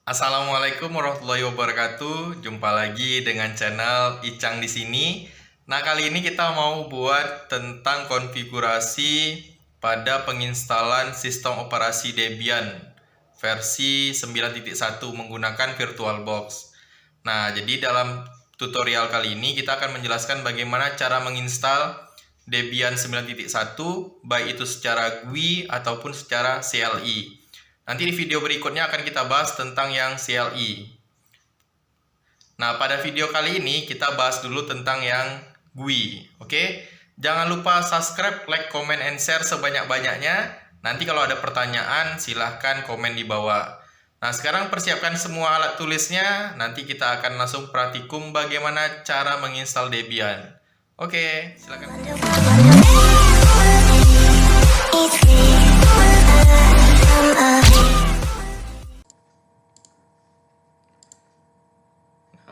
Assalamualaikum warahmatullahi wabarakatuh. Jumpa lagi dengan channel Icang di sini. Nah, kali ini kita mau buat tentang konfigurasi pada penginstalan sistem operasi Debian versi 9.1 menggunakan VirtualBox. Nah, jadi dalam tutorial kali ini kita akan menjelaskan bagaimana cara menginstal Debian 9.1 baik itu secara GUI ataupun secara CLI. Nanti di video berikutnya akan kita bahas tentang yang CLI. Nah, pada video kali ini kita bahas dulu tentang yang GUI. Oke? Jangan lupa subscribe, like, comment, and share sebanyak-banyaknya. Nanti kalau ada pertanyaan silahkan komen di bawah. Nah, sekarang persiapkan semua alat tulisnya. Nanti kita akan langsung praktikum bagaimana cara menginstal Debian. Oke, silakan.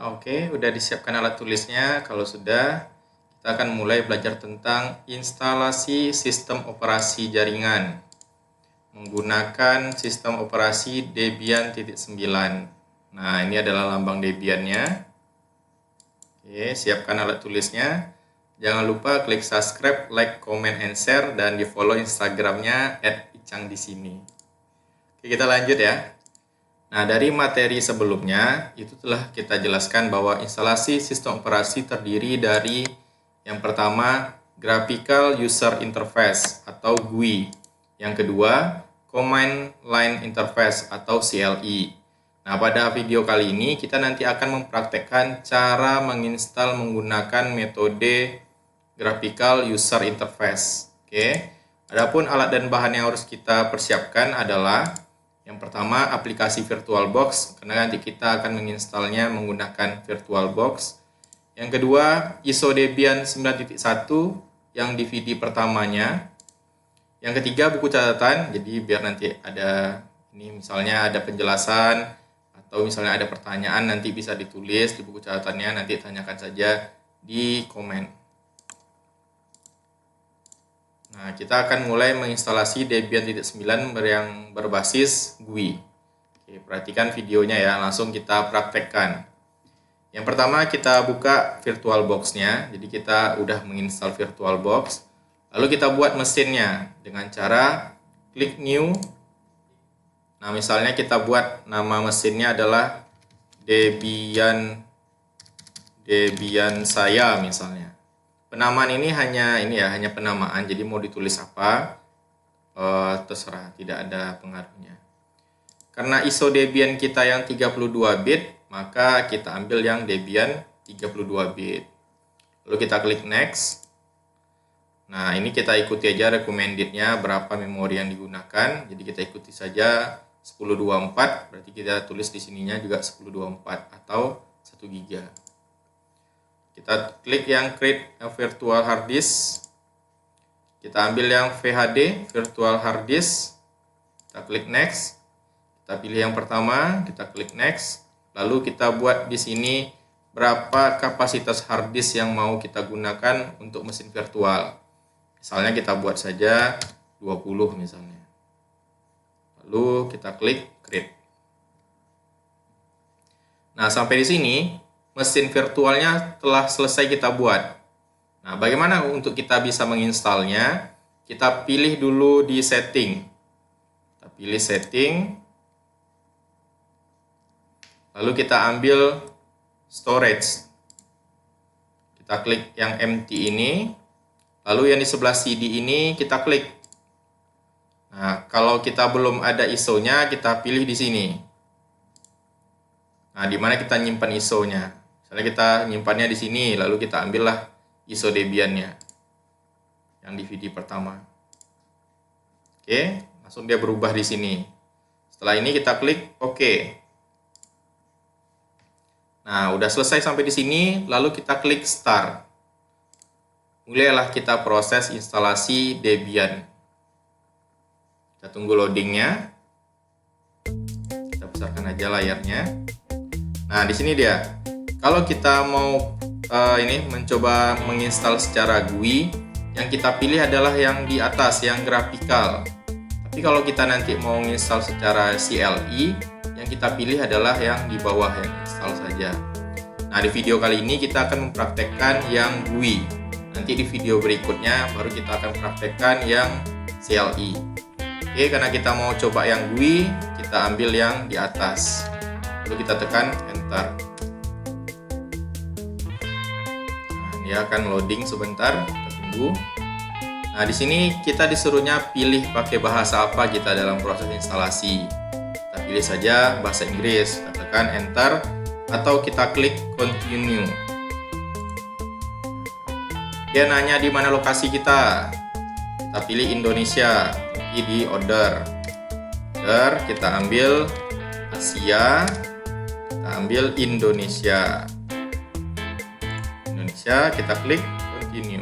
Oke, udah disiapkan alat tulisnya. Kalau sudah, kita akan mulai belajar tentang instalasi sistem operasi jaringan menggunakan sistem operasi Debian 9. Nah, ini adalah lambang Debiannya. Oke, siapkan alat tulisnya. Jangan lupa klik subscribe, like, comment, and share, dan di follow Instagramnya @icangdisini. Oke, kita lanjut ya. Nah, dari materi sebelumnya, itu telah kita jelaskan bahwa instalasi sistem operasi terdiri dari yang pertama, Graphical User Interface atau GUI. Yang kedua, Command Line Interface atau CLI. Nah, pada video kali ini kita nanti akan mempraktekkan cara menginstal menggunakan metode Graphical User Interface. Oke. Adapun alat dan bahan yang harus kita persiapkan adalah yang pertama, aplikasi VirtualBox, karena nanti kita akan menginstalnya menggunakan VirtualBox. Yang kedua, ISO Debian 9.1 yang DVD pertamanya. Yang ketiga, buku catatan, jadi biar nanti ada, ini misalnya ada penjelasan, atau misalnya ada pertanyaan, nanti bisa ditulis di buku catatannya, nanti tanyakan saja di komen. Nah, kita akan mulai menginstalasi Debian 9 yang berbasis GUI. Oke, perhatikan videonya ya, langsung kita praktekkan. Yang pertama kita buka VirtualBox-nya, jadi kita udah menginstal VirtualBox. Lalu kita buat mesinnya dengan cara klik New. Nah, misalnya kita buat nama mesinnya adalah Debian saya misalnya. Penamaan ini hanya penamaan, jadi mau ditulis apa terserah, tidak ada pengaruhnya. Karena ISO Debian kita yang 32 bit, maka kita ambil yang Debian 32 bit. Lalu kita klik next. Nah, ini kita ikuti aja recommended-nya berapa memori yang digunakan. Jadi kita ikuti saja 1024, berarti kita tulis di sininya juga 1024 atau 1 GB. Kita klik yang create virtual hard disk. Kita ambil yang VHD, virtual hard disk. Kita klik next. Kita pilih yang pertama, kita klik next. Lalu kita buat di sini berapa kapasitas hard disk yang mau kita gunakan untuk mesin virtual. Misalnya kita buat saja 20 misalnya. Lalu kita klik create. Nah, sampai di sini mesin virtualnya telah selesai kita buat. Nah, bagaimana untuk kita bisa menginstalnya? Kita pilih dulu di setting. Kita pilih setting. Lalu kita ambil storage. Kita klik yang empty ini. Lalu yang di sebelah CD ini kita klik. Nah, kalau kita belum ada ISO-nya, kita pilih di sini. Nah, di mana kita nyimpan ISO-nya? Misalnya kita nyimpannya di sini, lalu kita ambillah ISO Debian-nya yang DVD pertama. Oke, langsung dia berubah di sini. Setelah ini kita klik OK. Nah, udah selesai sampai di sini, lalu kita klik Start. Mulailah kita proses instalasi Debian. Kita tunggu loadingnya. Kita besarkan aja layarnya. Nah, di sini dia. Kalau kita mau mencoba menginstal secara GUI, yang kita pilih adalah yang di atas, yang graphical. Tapi kalau kita nanti mau menginstal secara CLI, yang kita pilih adalah yang di bawah, yang install saja. Nah, di video kali ini kita akan mempraktekkan yang GUI. Nanti di video berikutnya baru kita akan praktekkan yang CLI. Oke, karena kita mau coba yang GUI, kita ambil yang di atas. Lalu kita tekan enter. Nah, dia akan loading sebentar, kita tunggu. Nah, di sini kita disuruhnya pilih pakai bahasa apa kita dalam proses instalasi. Kita pilih saja bahasa Inggris, kita tekan enter atau kita klik continue. Dia nanya di mana lokasi kita. Kita pilih Indonesia, di order. Kita ambil Asia, kita ambil Indonesia. Kita klik continue.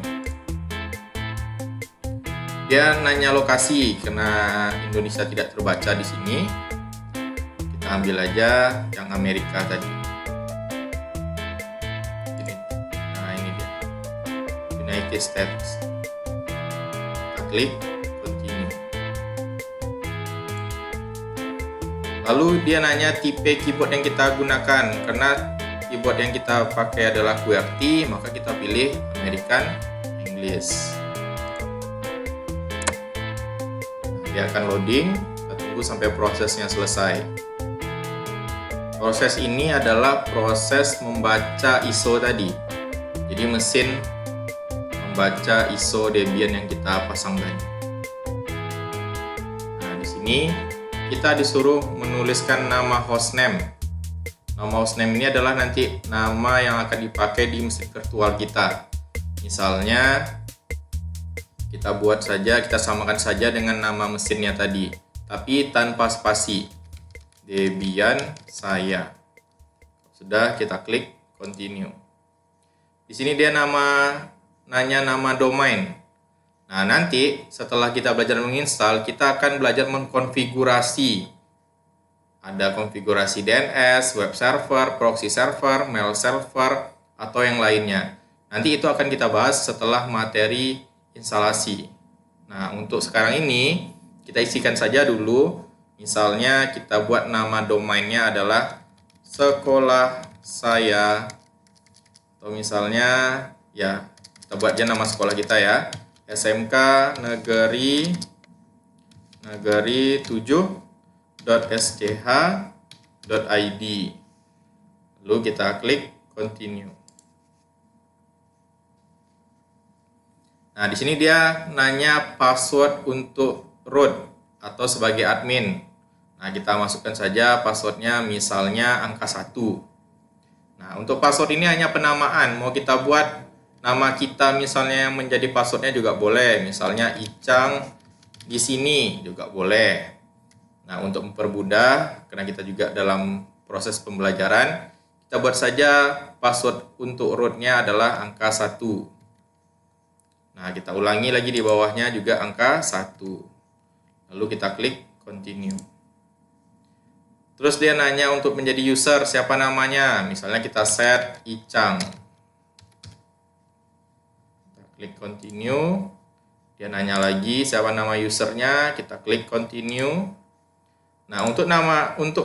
Dia nanya lokasi karena Indonesia tidak terbaca di sini. Kita ambil aja yang Amerika tadi. Nah, ini dia. United States. Kita klik continue. Lalu dia nanya tipe keyboard yang kita gunakan. Karena keyboard yang kita pakai adalah QWERTY, maka kita pilih American English. Dia akan loading, kita tunggu sampai prosesnya selesai. Proses ini adalah proses membaca ISO tadi. Jadi mesin membaca ISO Debian yang kita pasang tadi. Nah, di sini kita disuruh menuliskan nama hostname. Nama hostname ini adalah nanti nama yang akan dipakai di mesin virtual kita. Misalnya kita buat saja, kita samakan saja dengan nama mesinnya tadi, tapi tanpa spasi. Debian saya. Sudah, kita klik continue. Di sini dia nanya nama domain. Nah, nanti setelah kita belajar menginstal, kita akan belajar mengkonfigurasi. Ada konfigurasi DNS, web server, proxy server, mail server, atau yang lainnya. Nanti itu akan kita bahas setelah materi instalasi. Nah, untuk sekarang ini kita isikan saja dulu. Misalnya kita buat nama domainnya adalah sekolah saya, atau misalnya ya kita buat aja nama sekolah kita ya, SMK Negeri 7.sch.id. Lalu kita klik continue. Nah, di sini dia nanya password untuk root atau sebagai admin. Nah, kita masukkan saja passwordnya, misalnya angka 1. Nah, untuk password ini hanya penamaan. Mau kita buat nama kita misalnya yang menjadi passwordnya juga boleh. Misalnya Icang di sini juga boleh. Nah, untuk mempermudah, karena kita juga dalam proses pembelajaran, kita buat saja password untuk rootnya adalah angka 1. Nah, kita ulangi lagi di bawahnya juga angka 1. Lalu kita klik continue. Terus dia nanya untuk menjadi user, siapa namanya? Misalnya kita set Icang. Kita klik continue. Dia nanya lagi siapa nama usernya, kita klik continue. Nah, untuk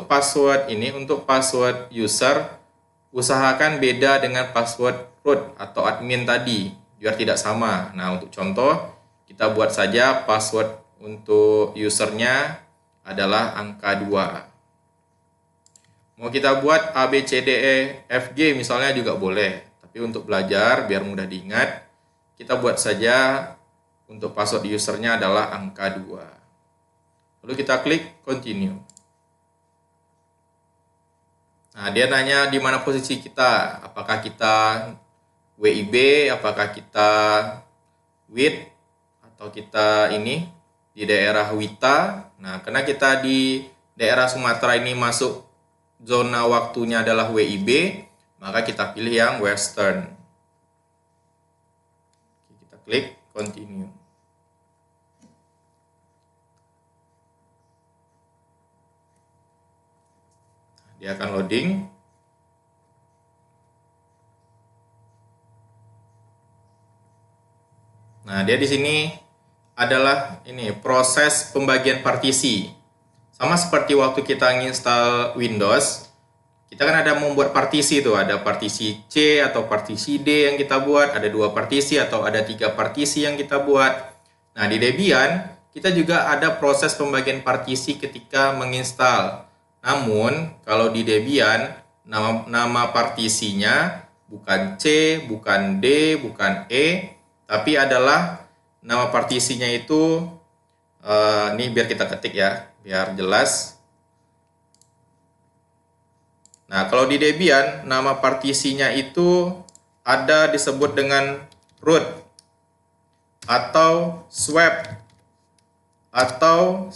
password ini, untuk password user, usahakan beda dengan password root atau admin tadi, biar tidak sama. Nah, untuk contoh, kita buat saja password untuk usernya adalah angka 2. Mau kita buat A, B, C, D, E, F, G misalnya juga boleh. Tapi untuk belajar, biar mudah diingat, kita buat saja untuk password usernya adalah angka 2. Lalu kita klik continue. Nah, dia nanya di mana posisi kita. Apakah kita WIB, apakah kita WIT, atau kita ini di daerah WITA. Nah, karena kita di daerah Sumatera ini masuk zona waktunya adalah WIB, maka kita pilih yang Western. Kita klik continue. Dia akan loading. Nah, dia di sini adalah ini proses pembagian partisi. Sama seperti waktu kita nginstal Windows, kita kan ada membuat partisi tuh, ada partisi C atau partisi D yang kita buat, ada 2 partisi atau ada 3 partisi yang kita buat. Nah, di Debian kita juga ada proses pembagian partisi ketika menginstal. Namun, kalau di Debian nama partisinya bukan C, bukan D, bukan E, tapi adalah nama partisinya itu ini biar kita ketik ya, biar jelas. Nah, kalau di Debian nama partisinya itu ada disebut dengan root atau swap atau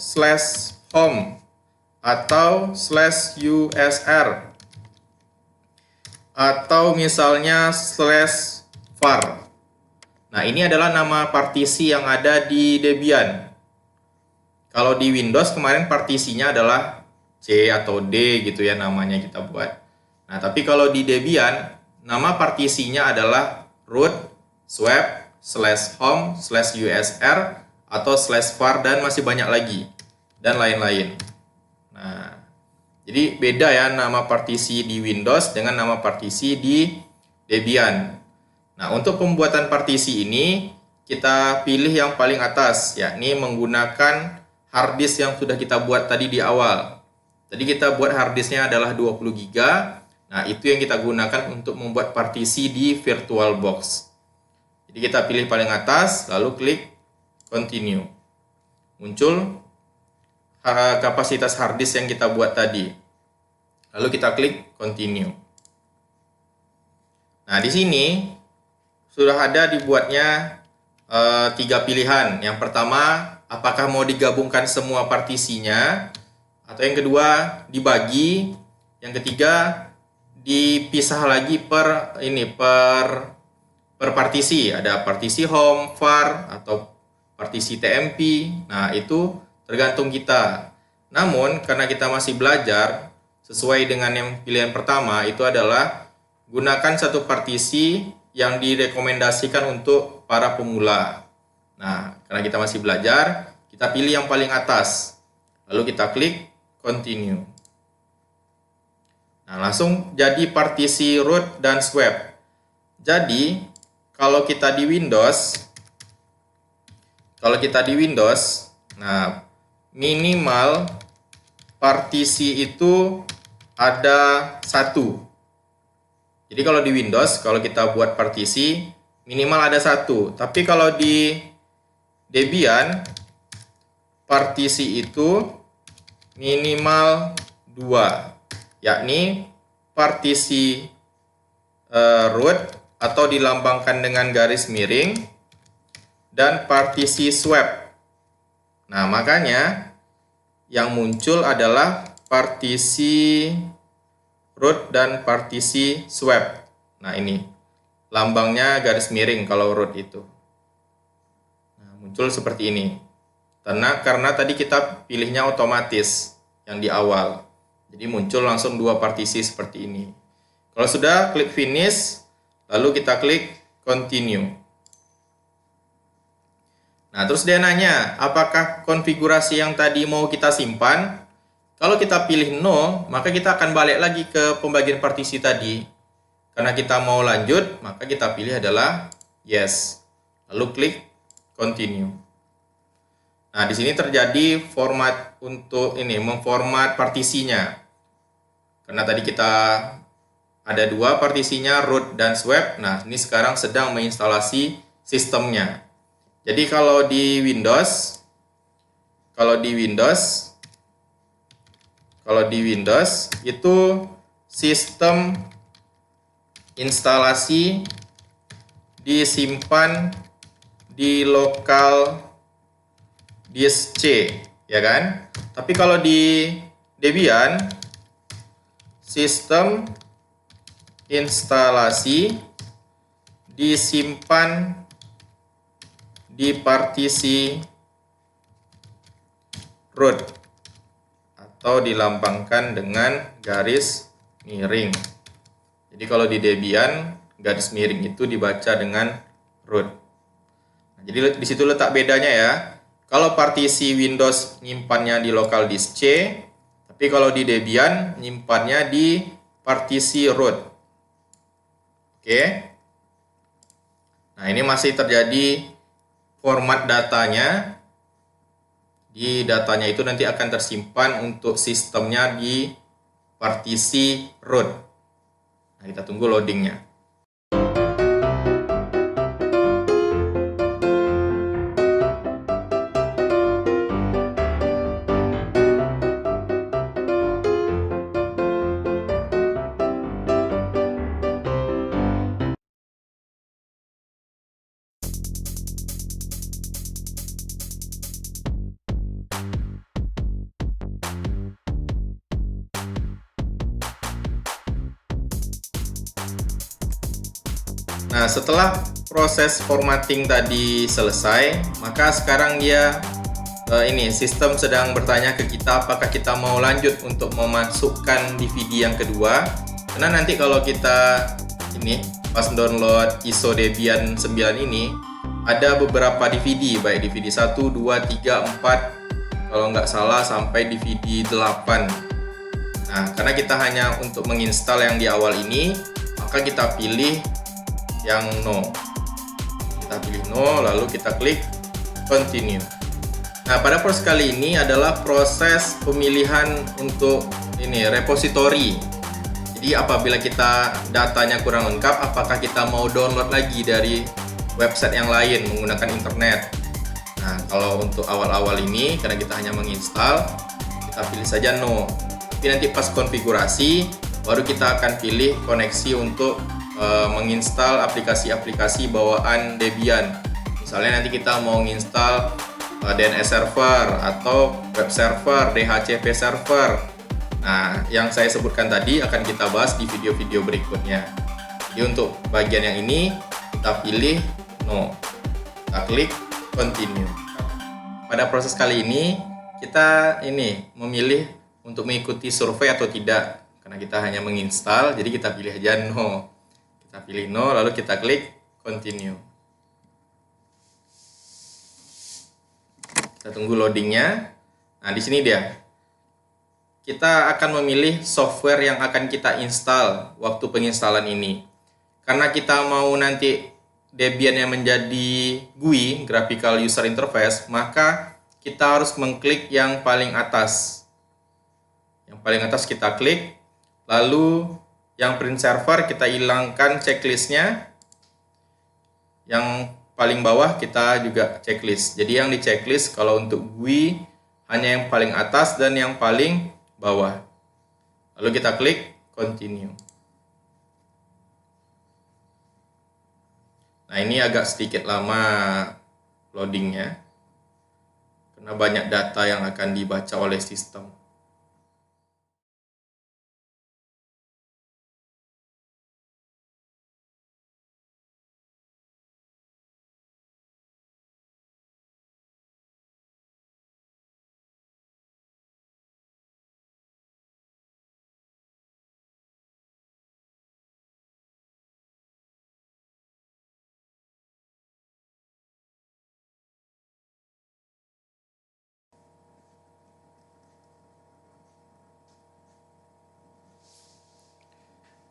/home atau /usr atau misalnya /var. Nah, ini adalah nama partisi yang ada di Debian. Kalau di Windows kemarin partisinya adalah C atau D gitu ya namanya kita buat. Nah, tapi kalau di Debian nama partisinya adalah root, swap, /home, /usr atau /var dan masih banyak lagi dan lain-lain. Nah, jadi beda ya nama partisi di Windows dengan nama partisi di Debian. Nah, untuk pembuatan partisi ini kita pilih yang paling atas, yakni menggunakan harddisk yang sudah kita buat tadi di awal. Tadi kita buat harddisknya adalah 20 GB. Nah, itu yang kita gunakan untuk membuat partisi di VirtualBox. Jadi kita pilih paling atas, lalu klik Continue. Muncul kapasitas harddisk yang kita buat tadi. Lalu kita klik Continue. Nah, di sini sudah ada dibuatnya 3 pilihan. Yang pertama, apakah mau digabungkan semua partisinya, atau yang kedua dibagi, yang ketiga dipisah lagi per partisi. Ada partisi home, var atau partisi TMP. Nah, itu tergantung kita. Namun karena kita masih belajar, sesuai dengan yang pilihan pertama itu adalah gunakan satu partisi yang direkomendasikan untuk para pemula. Nah, karena kita masih belajar, kita pilih yang paling atas. Lalu kita klik Continue. Nah, langsung jadi partisi root dan swap. Jadi, kalau kita di Windows, nah, minimal partisi itu ada 1. Jadi kalau di Windows, kalau kita buat partisi, minimal ada 1. Tapi kalau di Debian, partisi itu minimal 2. Yakni partisi root atau dilambangkan dengan garis miring dan partisi swap. Nah, makanya yang muncul adalah partisi root dan partisi swap. Nah, ini lambangnya garis miring kalau root itu. Nah, muncul seperti ini. Karena tadi kita pilihnya otomatis yang di awal. Jadi muncul langsung 2 partisi seperti ini. Kalau sudah, klik finish, lalu kita klik continue. Nah, terus dia nanya, apakah konfigurasi yang tadi mau kita simpan? Kalau kita pilih no, maka kita akan balik lagi ke pembagian partisi tadi. Karena kita mau lanjut, maka kita pilih adalah yes. Lalu klik continue. Nah, di sini terjadi format untuk memformat partisinya. Karena tadi kita ada 2 partisinya, root dan swap. Nah, ini sekarang sedang menginstalasi sistemnya. Jadi kalau di Windows itu sistem instalasi disimpan di lokal disk C, ya kan? Tapi kalau di Debian sistem instalasi disimpan di partisi root atau dilambangkan dengan garis miring. Jadi kalau di Debian garis miring itu dibaca dengan root. Nah, jadi di situ letak bedanya ya. Kalau partisi Windows nyimpannya di local disk C, tapi kalau di Debian nyimpannya di partisi root. Oke. Nah, ini masih terjadi format datanya. Di datanya itu nanti akan tersimpan untuk sistemnya di partisi root. Nah, kita tunggu loadingnya. Nah, setelah proses formatting tadi selesai, maka sekarang dia sistem sedang bertanya ke kita apakah kita mau lanjut untuk memasukkan DVD yang kedua. Karena nanti kalau kita pas download ISO Debian 9 ini ada beberapa DVD, baik DVD 1, 2, 3, 4, kalau nggak salah sampai DVD 8. Nah, karena kita hanya untuk menginstal yang di awal ini, maka kita pilih yang no. Kita pilih no, lalu kita klik continue. Nah, pada proses kali ini adalah proses pemilihan untuk repository. Jadi apabila kita datanya kurang lengkap, apakah kita mau download lagi dari website yang lain menggunakan internet. Nah, kalau untuk awal-awal ini karena kita hanya menginstal, kita pilih saja no. Tapi nanti pas konfigurasi baru kita akan pilih koneksi untuk menginstal aplikasi-aplikasi bawaan Debian. Misalnya nanti kita mau menginstal DNS server atau web server, DHCP server. Nah, yang saya sebutkan tadi akan kita bahas di video-video berikutnya. Jadi untuk bagian yang ini kita pilih no. Kita klik continue. Pada proses kali ini kita memilih untuk mengikuti survei atau tidak. Karena kita hanya menginstal, jadi kita pilih aja no. Kita pilih no, lalu kita klik continue. Kita tunggu loadingnya. Nah, di sini dia. Kita akan memilih software yang akan kita install waktu penginstalan ini. Karena kita mau nanti Debian yang menjadi GUI, Graphical User Interface, maka kita harus mengklik yang paling atas. Yang paling atas kita klik, lalu yang print server kita hilangkan checklistnya. Yang paling bawah kita juga checklist. Jadi yang di checklist kalau untuk GUI hanya yang paling atas dan yang paling bawah. Lalu kita klik continue. Nah, ini agak sedikit lama loadingnya karena banyak data yang akan dibaca oleh sistem.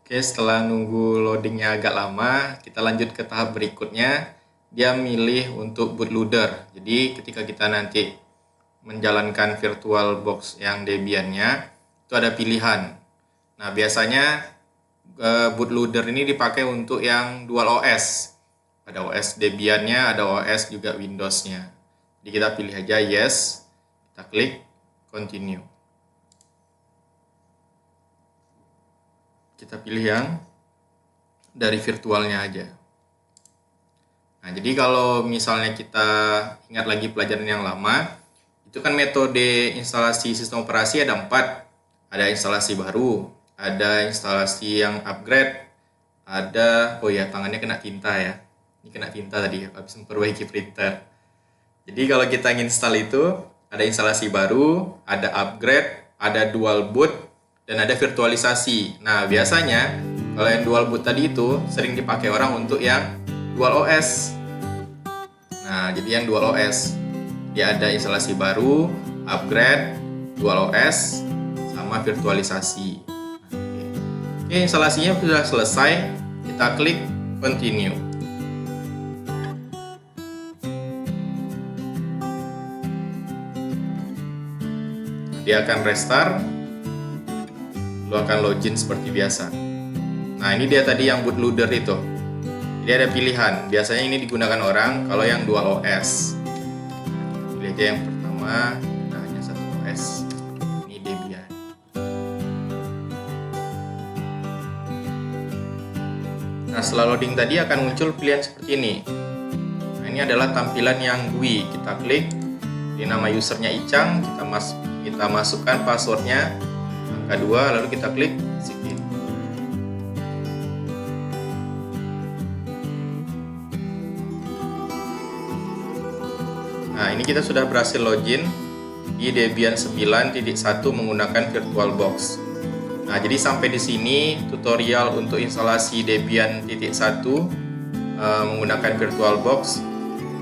Oke, setelah nunggu loadingnya agak lama, kita lanjut ke tahap berikutnya. Dia milih untuk bootloader. Jadi ketika kita nanti menjalankan VirtualBox yang Debian-nya, itu ada pilihan. Nah, biasanya bootloader ini dipakai untuk yang dual OS. Ada OS Debian-nya, ada OS juga Windows-nya. Jadi kita pilih aja yes, kita klik continue. Kita pilih yang dari virtualnya aja. Nah, jadi kalau misalnya kita ingat lagi pelajaran yang lama, itu kan metode instalasi sistem operasi ada 4. Ada instalasi baru, ada instalasi yang upgrade, ada, tangannya kena tinta ya. Ini kena tinta tadi, habis memperbaiki printer. Jadi kalau kita install itu, ada instalasi baru, ada upgrade, ada dual boot, dan ada virtualisasi. Nah, biasanya kalau yang dual boot tadi itu sering dipakai orang untuk yang dual OS. Nah, jadi yang dual OS. Dia ada instalasi baru, upgrade, dual OS, sama virtualisasi. Oke, instalasinya sudah selesai. Kita klik continue. Dia akan restart, lalu akan login seperti biasa. Nah, ini dia tadi yang bootloader itu. Jadi ada pilihan. Biasanya ini digunakan orang kalau yang dual OS. Pilih aja yang pertama. Nah, hanya satu OS. Ini Debian. Nah, setelah loading tadi akan muncul pilihan seperti ini. Nah, ini adalah tampilan yang GUI. Kita klik. Ini nama usernya Icang. Kita masukkan passwordnya angka 2, lalu kita klik sign in. Nah, ini kita sudah berhasil login di Debian 9.1 menggunakan VirtualBox. Nah, jadi sampai di sini tutorial untuk instalasi Debian 1 menggunakan VirtualBox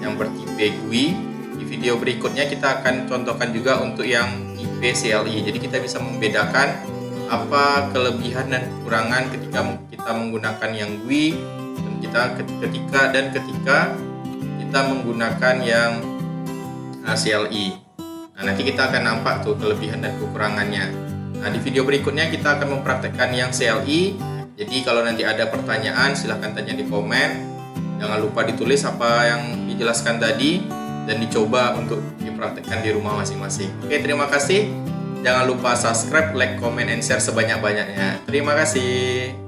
yang bertipe GUI. Di video berikutnya kita akan contohkan juga untuk yang tipe CLI. Jadi kita bisa membedakan apa kelebihan dan kekurangan ketika kita menggunakan yang GUI dan ketika kita menggunakan yang CLI. Nah, nanti kita akan nampak tuh kelebihan dan kekurangannya. Nah, di video berikutnya kita akan mempraktekkan yang CLI. Jadi kalau nanti ada pertanyaan silahkan tanya di komen. Jangan lupa ditulis apa yang dijelaskan tadi dan dicoba untuk dipraktekkan di rumah masing-masing. Oke, terima kasih. Jangan lupa subscribe, like, comment, and share sebanyak-banyaknya. Terima kasih.